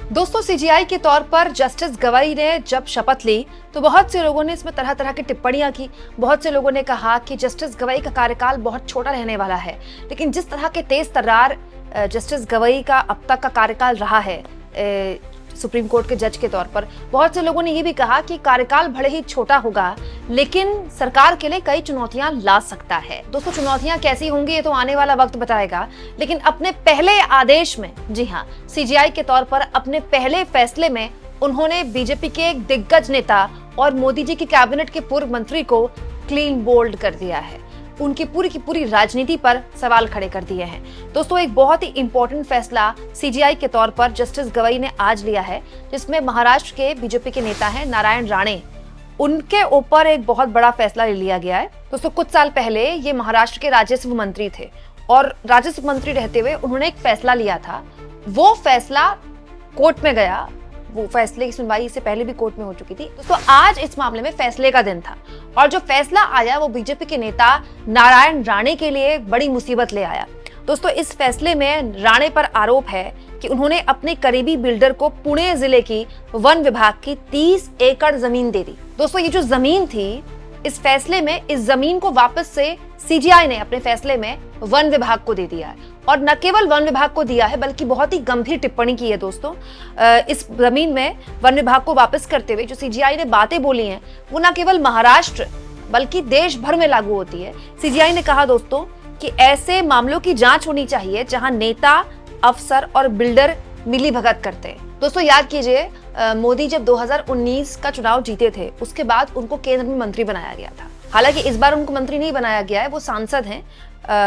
दोस्तों, सीजीआई के तौर पर जस्टिस गवाई ने जब शपथ ली तो बहुत से लोगों ने इसमें तरह तरह की टिप्पणियां की। बहुत से लोगों ने कहा कि जस्टिस गवाई का कार्यकाल बहुत छोटा रहने वाला है, लेकिन जिस तरह के तेज तर्रार जस्टिस गवाई का अब तक का कार्यकाल रहा है सुप्रीम कोर्ट के जज के तौर पर, बहुत से लोगों ने यह भी कहा कि कार्यकाल भले ही छोटा होगा लेकिन सरकार के लिए कई चुनौतियां ला सकता है। दोस्तों, चुनौतियां कैसी होंगी ये तो आने वाला वक्त बताएगा, लेकिन अपने पहले आदेश में, जी हाँ, सीजीआई के तौर पर अपने पहले फैसले में उन्होंने बीजेपी के एक दिग्गज नेता और मोदी जी की कैबिनेट के पूर्व मंत्री को क्लीन बोल्ड कर दिया है। उनकी पूरी की पूरी राजनीति पर सवाल खड़े कर दिए हैं। दोस्तों, एक बहुत ही इंपॉर्टेंट फैसला सीजीआई के तौर पर जस्टिस गवाई ने आज लिया है, जिसमें महाराष्ट्र के बीजेपी के नेता हैं नारायण राणे, उनके ऊपर एक बहुत बड़ा फैसला ले लिया गया है। दोस्तों, कुछ साल पहले ये महाराष्ट्र के राजस्व मंत्री थे और राजस्व मंत्री रहते हुए उन्होंने एक फैसला लिया था। वो फैसला कोर्ट में गया, वो फैसले की सुनवाई इससे पहले भी कोर्ट में हो चुकी थी। दोस्तों, आज इस मामले में फैसले का दिन था और जो फैसला आया वो बीजेपी के नेता नारायण राणे के लिए बड़ी मुसीबत ले आया। दोस्तों, इस फैसले में राणे पर आरोप है कि उन्होंने अपने करीबी बिल्डर को पुणे जिले की वन विभाग की 30 एकड़ जमीन दे दी। दोस्तों, ये जो जमीन थी, इस फैसले में इस जमीन को वापस से सीजीआई ने अपने फैसले में वन विभाग को दे दिया है और न केवल वन विभाग को दिया है बल्कि बहुत ही गंभीर टिप्पणी की है। दोस्तों, इस जमीन में वन विभाग को वापस करते हुए जो सीजीआई ने बातें बोली हैं वो न केवल महाराष्ट्र बल्कि देश भर में लागू होती है। सीजीआई ने कहा दोस्तों कि ऐसे मामलों की जांच होनी चाहिए जहां नेता, अफसर और बिल्डर मिली भगत करते हैं। दोस्तों, याद कीजिए, मोदी जब 2019 का चुनाव जीते थे उसके बाद उनको केंद्र में मंत्री बनाया गया था। हालांकि इस बार उनको मंत्री नहीं बनाया गया है, वो सांसद हैं।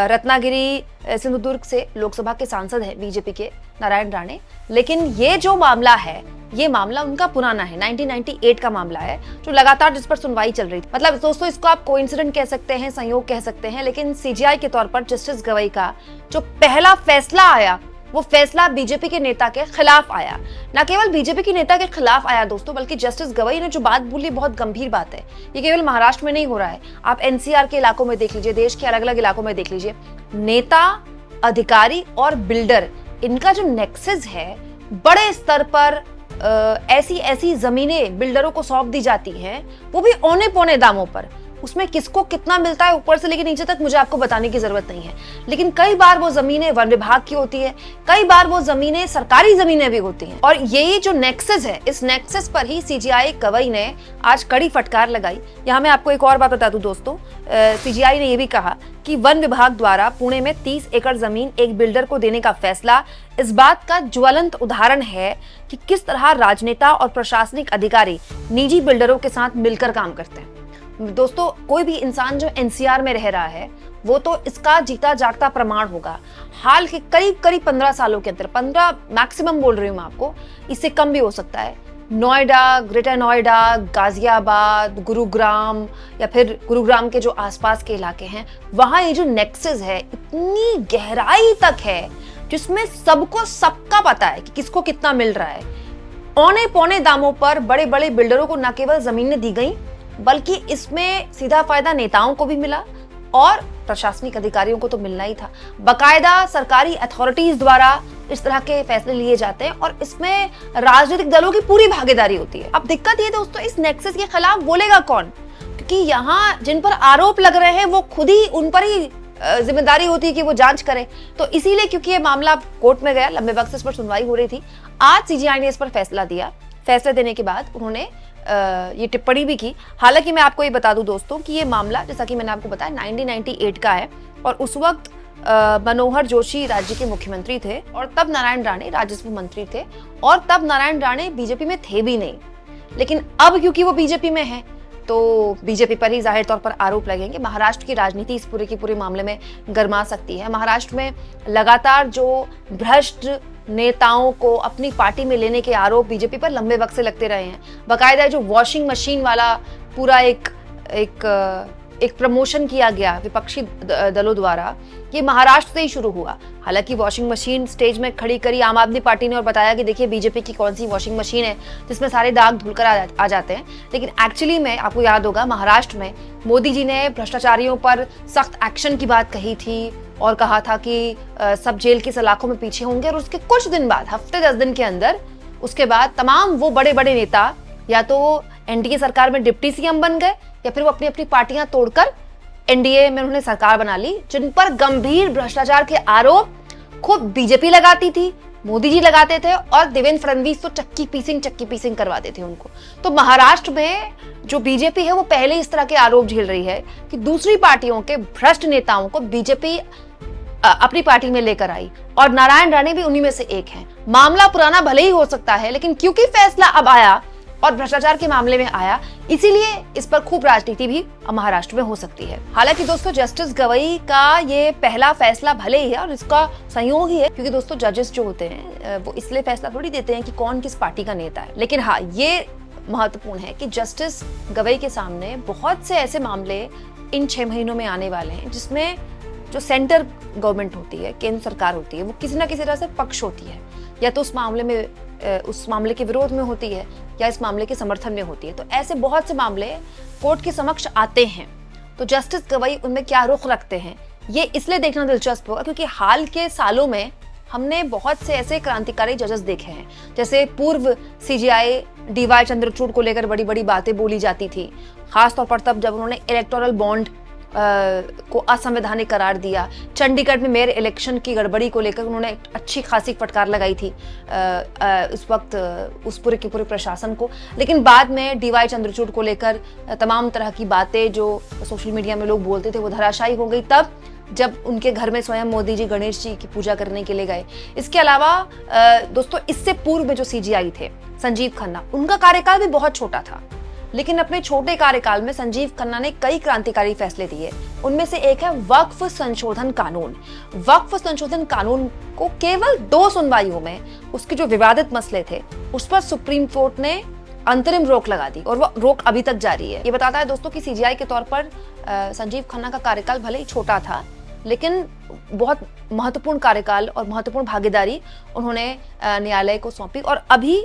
रत्नागिरी सिंधुदुर्ग से लोकसभा के सांसद हैं बीजेपी के नारायण राणे। लेकिन ये जो मामला है, ये मामला उनका पुराना है, 1998 का मामला है, जो लगातार जिस पर सुनवाई चल रही थी। मतलब दोस्तों, इसको आप कोइंसिडेंट कह सकते हैं, संयोग कह सकते हैं, लेकिन सीजीआई के तौर पर जस्टिस गवाई का जो पहला फैसला आया वो फैसला बीजेपी के नेता के खिलाफ आया। न केवल बीजेपी के नेता के खिलाफ आया दोस्तों, बल्कि जस्टिस गवाई ने जो बात बोली बहुत गंभीर बात है। ये केवल महाराष्ट्र में नहीं हो रहा है, आप एनसीआर के इलाकों में देख लीजिए, देश के अलग अलग इलाकों में देख लीजिए। नेता, अधिकारी और बिल्डर, इनका जो नेक्सस है, बड़े स्तर पर ऐसी ऐसी जमीनें बिल्डरों को सौंप दी जाती हैं, वो भी औने पौने दामों पर। उसमें किसको कितना मिलता है ऊपर से लेकर नीचे तक मुझे आपको बताने की जरूरत नहीं है, लेकिन कई बार वो जमीनें वन विभाग की होती है, कई बार वो जमीनें सरकारी जमीनें भी होती हैं। और यही जो नेक्सस है, इस नेक्सस पर ही सीजीआई गवाई ने आज कड़ी फटकार लगाई। यहाँ मैं आपको एक और बात बता दूं दोस्तों, सीजीआई ने यह भी कहा कि वन विभाग द्वारा पुणे में 30 एकड़ जमीन एक बिल्डर को देने का फैसला इस बात का ज्वलंत उदाहरण है कि किस तरह राजनेता और प्रशासनिक अधिकारी निजी बिल्डरों के साथ मिलकर काम करते हैं। दोस्तों, कोई भी इंसान जो एनसीआर में रह रहा है वो तो इसका जीता जागता प्रमाण होगा। हाल के करीब 15 सालों के अंदर, 15 मैक्सिमम बोल रही हूँ मैं आपको, इससे कम भी हो सकता है, नोएडा, ग्रेटर नोएडा, गाजियाबाद, गुरुग्राम या फिर गुरुग्राम के जो आसपास के इलाके हैं, वहां ये जो नेक्सस है इतनी गहराई तक है जिसमें सबको सबका पता है कि किसको कितना मिल रहा है। औने पौने दामों पर बड़े बड़े बिल्डरों को न केवल जमीनें दी गई बल्कि इसमें सीधा फायदा नेताओं को भी मिला और प्रशासनिक अधिकारियों को तो मिलना ही था। बकायदा सरकारी अथॉरिटीज द्वारा इस तरह के फैसले लिए जाते हैं और इसमें राजनीतिक दलों की पूरी भागीदारी होती है। अब दिक्कत ये दोस्तों, इस नेक्सस के खिलाफ बोलेगा कौन? क्योंकि यहाँ जिन पर आरोप लग रहे हैं वो खुद ही, उन पर ही जिम्मेदारी होती है कि वो जांच करें। तो इसीलिए क्योंकि ये मामला कोर्ट में गया, लंबे वक्त से इस पर सुनवाई हो रही थी, आज सीजीआई ने इस पर फैसला दिया। फैसले देने के बाद उन्होंने ये टिप्पणी भी की। हालांकि मैं आपको ये बता दूं दोस्तों कि ये मामला, जैसा कि मैंने आपको बताया, 1998 का है और उस वक्त मनोहर जोशी राज्य के मुख्यमंत्री थे और तब नारायण राणे राजस्व मंत्री थे और तब नारायण राणे बीजेपी में थे भी नहीं। लेकिन अब क्योंकि वो बीजेपी में है तो बीजेपी पर ही जाहिर तौर पर आरोप लगेंगे। महाराष्ट्र की राजनीति इस पूरे के पूरे मामले में गर्मा सकती है। महाराष्ट्र में लगातार जो भ्रष्ट नेताओं को अपनी पार्टी में लेने के आरोप बीजेपी पर लंबे वक्त से लगते रहे हैं। बकायदा जो वॉशिंग मशीन वाला पूरा एक प्रमोशन किया गया विपक्षी दलों द्वारा, ये महाराष्ट्र से ही शुरू हुआ। हालांकि वॉशिंग मशीन स्टेज में खड़ी करी आम आदमी पार्टी ने और बताया कि देखिए बीजेपी की कौन सी वॉशिंग मशीन है जिसमें सारे दाग धुलकर आ जाते हैं। लेकिन एक्चुअली में आपको याद होगा, महाराष्ट्र में मोदी जी ने भ्रष्टाचारियों पर सख्त एक्शन की बात कही थी और कहा था कि सब जेल की सलाखों में पीछे होंगे और उसके कुछ दिन बाद, हफ्ते 10 दिन के अंदर उसके बाद तमाम वो बड़े बड़े नेता या तो एनडीए सरकार में डिप्टी सीएम बन गए या फिर वो अपनी अपनी पार्टियां तोड़कर एनडीए में उन्होंने सरकार बना ली, जिन पर गंभीर भ्रष्टाचार के आरोप खुद बीजेपी लगाती थी, मोदी जी लगाते थे और देवेंद्र फडणवीस तो चक्की पीसिंग करवाते थे उनको। तो महाराष्ट्र में जो बीजेपी है वो पहले इस तरह के आरोप झेल रही है कि दूसरी पार्टियों के भ्रष्ट नेताओं को बीजेपी अपनी पार्टी में लेकर आई और नारायण राणे भी उन्हीं में से एक हैं। मामला पुराना भले ही हो सकता है, लेकिन क्योंकि फैसला अब आया और भ्रष्टाचार के मामले में आया, इसीलिए इस पर खूब राजनीति भी महाराष्ट्र में हो सकती है। हालांकि दोस्तों जस्टिस गवई का ये पहला फैसला भले ही है और इसका संयोग ही है, क्योंकि दोस्तों जजेस जो होते हैं वो इसलिए फैसला थोड़ी देते हैं कि कौन किस पार्टी का नेता है। लेकिन हाँ, ये महत्वपूर्ण है कि जस्टिस गवई के सामने बहुत से ऐसे मामले इन 6 महीनों में आने वाले हैं जिसमें जो सेंटर गवर्नमेंट होती है, केंद्र सरकार होती है, वो किसी ना किसी तरह से पक्ष होती है, या तो उस मामले के विरोध में होती है या इस मामले के समर्थन में होती है। तो ऐसे बहुत से मामले कोर्ट के समक्ष आते हैं। तो जस्टिस गवई उनमें क्या रुख रखते हैं, ये इसलिए देखना दिलचस्प होगा क्योंकि हाल के सालों में हमने बहुत से ऐसे क्रांतिकारी जजेस देखे हैं। जैसे पूर्व सीजीआई डीवाई चंद्रचूड़ को लेकर बड़ी बड़ी बातें बोली जाती थी, खासतौर पर तब जब उन्होंने इलेक्टोरल बॉन्ड को असंवैधानिक करार दिया। चंडीगढ़ में मेयर इलेक्शन की गड़बड़ी को लेकर उन्होंने अच्छी खासी फटकार लगाई थी उस वक्त उस पूरे के पूरे प्रशासन को। लेकिन बाद में डीवाई चंद्रचूड़ को लेकर तमाम तरह की बातें जो सोशल मीडिया में लोग बोलते थे वो धराशायी हो गई तब जब उनके घर में स्वयं मोदी जी गणेश जी की पूजा करने के लिए गए। इसके अलावा दोस्तों इससे पूर्व में जो सीजीआई थे संजीव खन्ना, उनका कार्यकाल भी बहुत छोटा था, लेकिन अपने छोटे कार्यकाल में संजीव खन्ना ने कई क्रांतिकारी फैसले दिए। उनमें से एक है वक्फ संशोधन कानून। वक्फ संशोधन कानून को केवल 2 सुनवाइयों में उसके जो विवादित मसले थे उस पर सुप्रीम कोर्ट ने अंतरिम रोक लगा दी और वो रोक अभी तक जारी है। ये बताता है दोस्तों कि सीजीआई के तौर पर संजीव खन्ना का कार्यकाल भले ही छोटा था, लेकिन बहुत महत्वपूर्ण कार्यकाल और महत्वपूर्ण भागीदारी उन्होंने न्यायालय को सौंपी। और अभी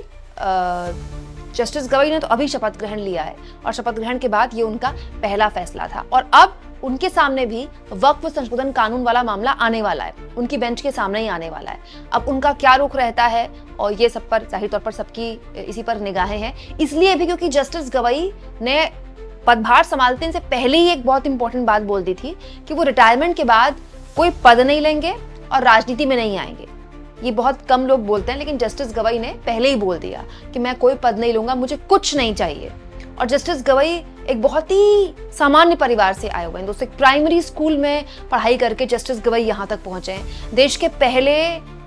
जस्टिस गवई ने तो अभी शपथ ग्रहण लिया है और शपथ ग्रहण के बाद ये उनका पहला फैसला था और अब उनके सामने भी वक्फ संशोधन कानून वाला मामला आने वाला है, उनकी बेंच के सामने ही आने वाला है। अब उनका क्या रुख रहता है और ये सब पर जाहिर तौर पर सबकी इसी पर निगाहें हैं, इसलिए भी क्योंकि जस्टिस गवई ने पदभार संभालने से पहले ही एक बहुत इंपॉर्टेंट बात बोल दी थी कि वो रिटायरमेंट के बाद कोई पद नहीं लेंगे और राजनीति में नहीं आएंगे। ये बहुत कम लोग बोलते हैं, लेकिन जस्टिस गवई ने पहले ही बोल दिया कि मैं कोई पद नहीं लूंगा, मुझे कुछ नहीं चाहिए। और जस्टिस गवई एक बहुत ही सामान्य परिवार से आए हुए हैं दोस्तों। एक प्राइमरी स्कूल में पढ़ाई करके जस्टिस गवई यहाँ तक पहुंचे हैं। देश के पहले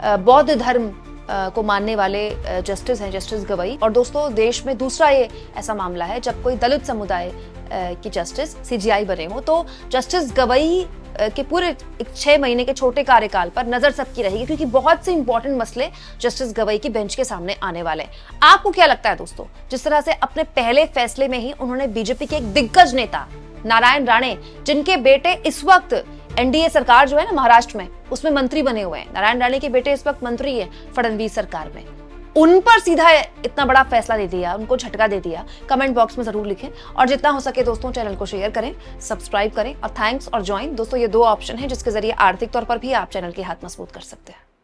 बौद्ध धर्म को मानने वाले जस्टिस हैं जस्टिस गवई। और दोस्तों देश में दूसरा ये ऐसा मामला है जब कोई दलित समुदाय की जस्टिस सीजीआई बने हो। तो जस्टिस गवई के पूरे 6 महीने के छोटे कार्यकाल पर नजर सबकी रहेगी, क्योंकि बहुत से इंपॉर्टेंट मसले जस्टिस गवई की बेंच के सामने आने वाले हैं। आपको क्या लगता है दोस्तों, जिस तरह से अपने पहले फैसले में ही उन्होंने बीजेपी के एक दिग्गज नेता नारायण राणे, जिनके बेटे इस वक्त एनडीए सरकार जो है ना महाराष्ट्र में, उसमें मंत्री बने हुए हैं, नारायण राणे के बेटे इस वक्त मंत्री है फडणवीस सरकार में, उन पर सीधा इतना बड़ा फैसला दे दिया, उनको झटका दे दिया। कमेंट बॉक्स में जरूर लिखें और जितना हो सके दोस्तों चैनल को शेयर करें, सब्सक्राइब करें और थैंक्स और ज्वाइन। दोस्तों ये 2 ऑप्शन हैं जिसके जरिए आर्थिक तौर पर भी आप चैनल के हाथ मजबूत कर सकते हैं।